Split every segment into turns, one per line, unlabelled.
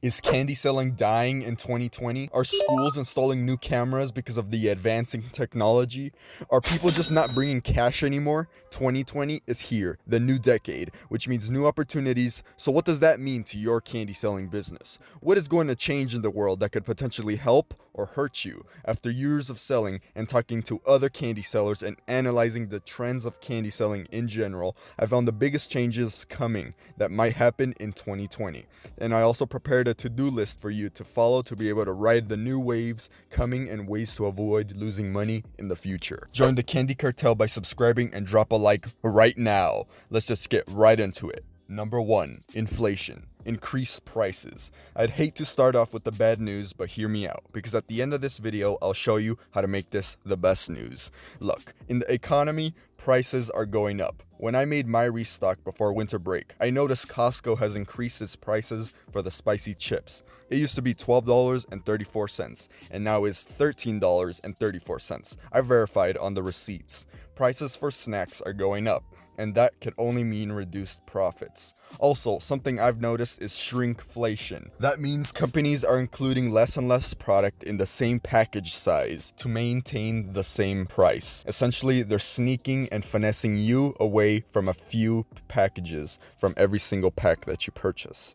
Is candy selling dying in 2020? Are schools installing new cameras because of the advancing technology? Are people just not bringing cash anymore? 2020 is here, the new decade, which means new opportunities. So, what does that mean to your candy selling business? What is going to change in the world that could potentially help or hurt you? After years of selling and talking to other candy sellers and analyzing the trends of candy selling in general, I found the biggest changes coming that might happen in 2020. And I also prepared a to-do list for you to follow to be able to ride the new waves coming and ways to avoid losing money in the future. Join the Candy Cartel by subscribing and drop a like right now. Let's just get right into it. Number 1, inflation. Increased prices. I'd hate to start off with the bad news, but hear me out, because at the end of this video, I'll show you how to make this the best news. Look, in the economy, prices are going up. When I made my restock before winter break, I noticed Costco has increased its prices for the spicy chips. It used to be $12.34, and now is $13.34. I verified on the receipts. Prices for snacks are going up, and that could only mean reduced profits. Also, something I've noticed is shrinkflation. That means companies are including less and less product in the same package size to maintain the same price. Essentially, they're sneaking and finessing you away from a few packages from every single pack that you purchase.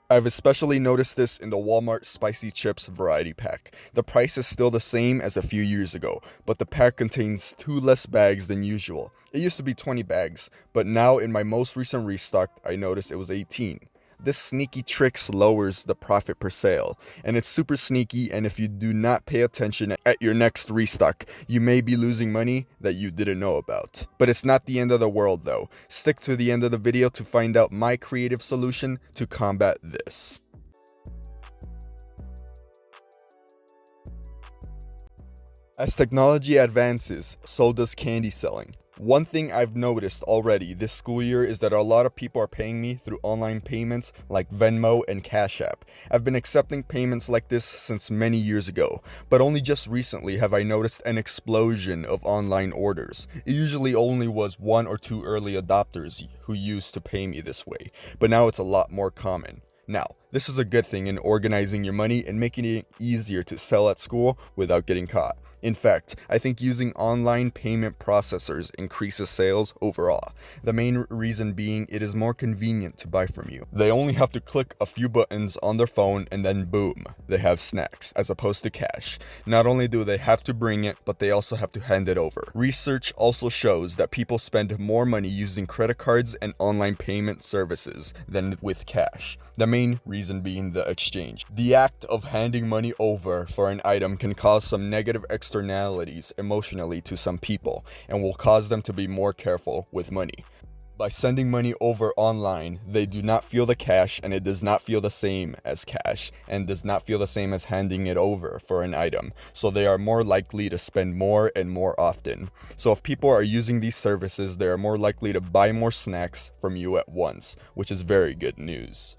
I've especially noticed this in the Walmart Spicy Chips Variety Pack. The price is still the same as a few years ago, but the pack contains 2 less bags than usual. It used to be 20 bags, but now in my most recent restock, I noticed it was 18. This sneaky tricks lowers the profit per sale, and it's super sneaky, and if you do not pay attention at your next restock, you may be losing money that you didn't know about. But it's not the end of the world though. Stick to the end of the video to find out my creative solution to combat this. As technology advances, so does candy selling. One thing I've noticed already this school year is that a lot of people are paying me through online payments like Venmo and Cash App. I've been accepting payments like this since many years ago, but only just recently have I noticed an explosion of online orders. It usually only was 1 or 2 early adopters who used to pay me this way, but now it's a lot more common. Now, this is a good thing in organizing your money and making it easier to sell at school without getting caught. In fact, I think using online payment processors increases sales overall. The main reason being it is more convenient to buy from you. They only have to click a few buttons on their phone and then boom, they have snacks as opposed to cash. Not only do they have to bring it, but they also have to hand it over. Research also shows that people spend more money using credit cards and online payment services than with cash. The main reason being the exchange. The act of handing money over for an item can cause some negative externalities emotionally to some people and will cause them to be more careful with money. By sending money over online, they do not feel the cash, and it does not feel the same as cash and does not feel the same as handing it over for an item. So they are more likely to spend more and more often. So if people are using these services, they are more likely to buy more snacks from you at once, which is very good news.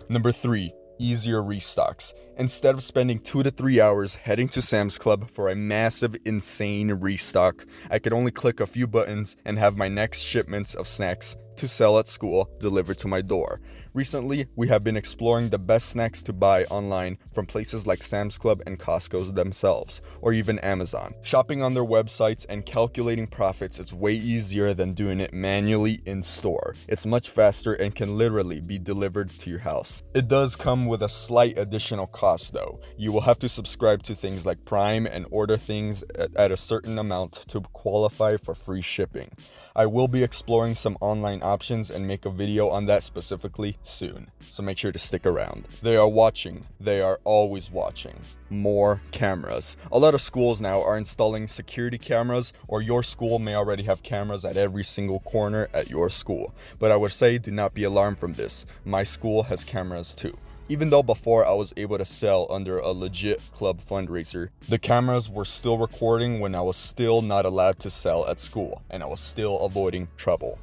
Number 3, easier restocks. Instead of spending 2 to 3 hours heading to Sam's Club for a massive, insane restock, I could only click a few buttons and have my next shipments of snacks to sell at school delivered to my door. Recently, we have been exploring the best snacks to buy online from places like Sam's Club and Costco's themselves, or even Amazon. Shopping on their websites and calculating profits is way easier than doing it manually in store. It's much faster and can literally be delivered to your house. It does come with a slight additional cost though. You will have to subscribe to things like Prime and order things at a certain amount to qualify for free shipping. I will be exploring some online options and make a video on that specifically soon, so make sure to stick around. They are watching. They are always watching. More cameras. A lot of schools now are installing security cameras, or your school may already have cameras at every single corner at your school. But I would say do not be alarmed from this. My school has cameras too. Even though before I was able to sell under a legit club fundraiser, the cameras were still recording when I was still not allowed to sell at school, and I was still avoiding trouble.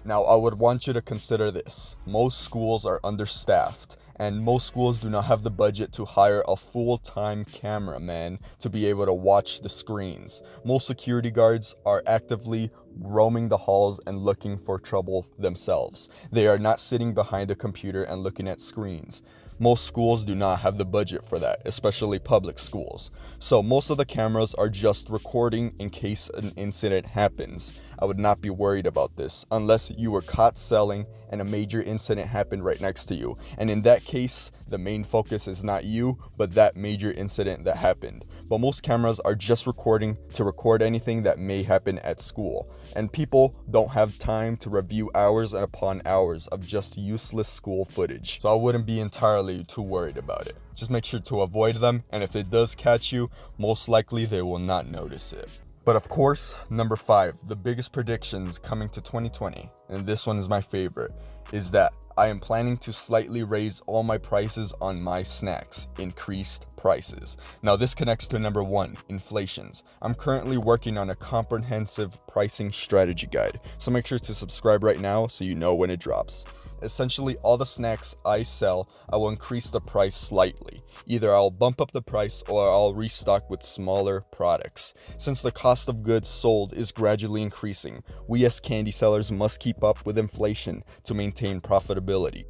Now, I would want you to consider this. Most schools are understaffed, and most schools do not have the budget to hire a full-time cameraman to be able to watch the screens. Most security guards are actively roaming the halls and looking for trouble themselves. They are not sitting behind a computer and looking at screens. Most schools do not have the budget for that, especially public schools. So most of the cameras are just recording in case an incident happens. I would not be worried about this unless you were caught selling and a major incident happened right next to you. And in that case, the main focus is not you, but that major incident that happened. But most cameras are just recording to record anything that may happen at school. And people don't have time to review hours upon hours of just useless school footage. So I wouldn't be entirely too worried about it. Just make sure to avoid them, and if it does catch you, most likely they will not notice it. But of course, number 5, the biggest predictions coming to 2020, and this one is my favorite, is that I am planning to slightly raise all my prices on my snacks, increased prices. Now this connects to number 1, inflations. I'm currently working on a comprehensive pricing strategy guide, so make sure to subscribe right now so you know when it drops. Essentially, all the snacks I sell, I will increase the price slightly. Either I'll bump up the price or I'll restock with smaller products. Since the cost of goods sold is gradually increasing, we as candy sellers must keep up with inflation to maintain profitability.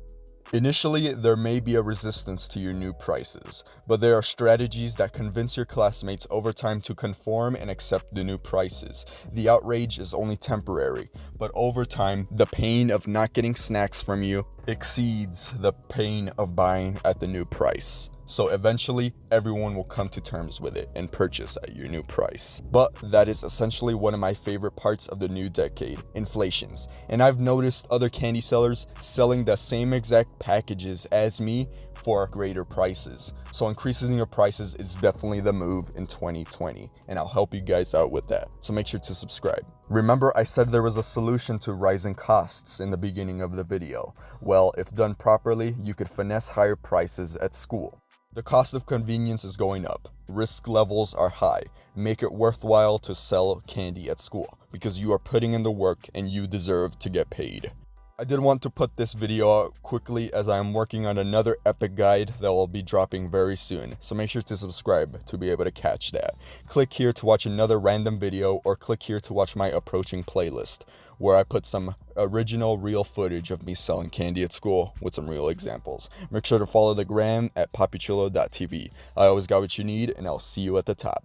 Initially, there may be a resistance to your new prices, but there are strategies that convince your classmates over time to conform and accept the new prices. The outrage is only temporary, but over time, the pain of not getting snacks from you exceeds the pain of buying at the new price. So eventually, everyone will come to terms with it and purchase at your new price. But that is essentially one of my favorite parts of the new decade, inflations. And I've noticed other candy sellers selling the same exact packages as me for greater prices. So increasing your prices is definitely the move in 2020, and I'll help you guys out with that. So make sure to subscribe. Remember, I said there was a solution to rising costs in the beginning of the video. Well, if done properly, you could finesse higher prices at school. The cost of convenience is going up. Risk levels are high. Make it worthwhile to sell candy at school because you are putting in the work and you deserve to get paid. I did want to put this video out quickly as I am working on another epic guide that will be dropping very soon, so make sure to subscribe to be able to catch that. Click here to watch another random video, or click here to watch my approaching playlist, where I put some original real footage of me selling candy at school with some real examples. Make sure to follow the gram at papichulo.tv. I always got what you need, and I'll see you at the top.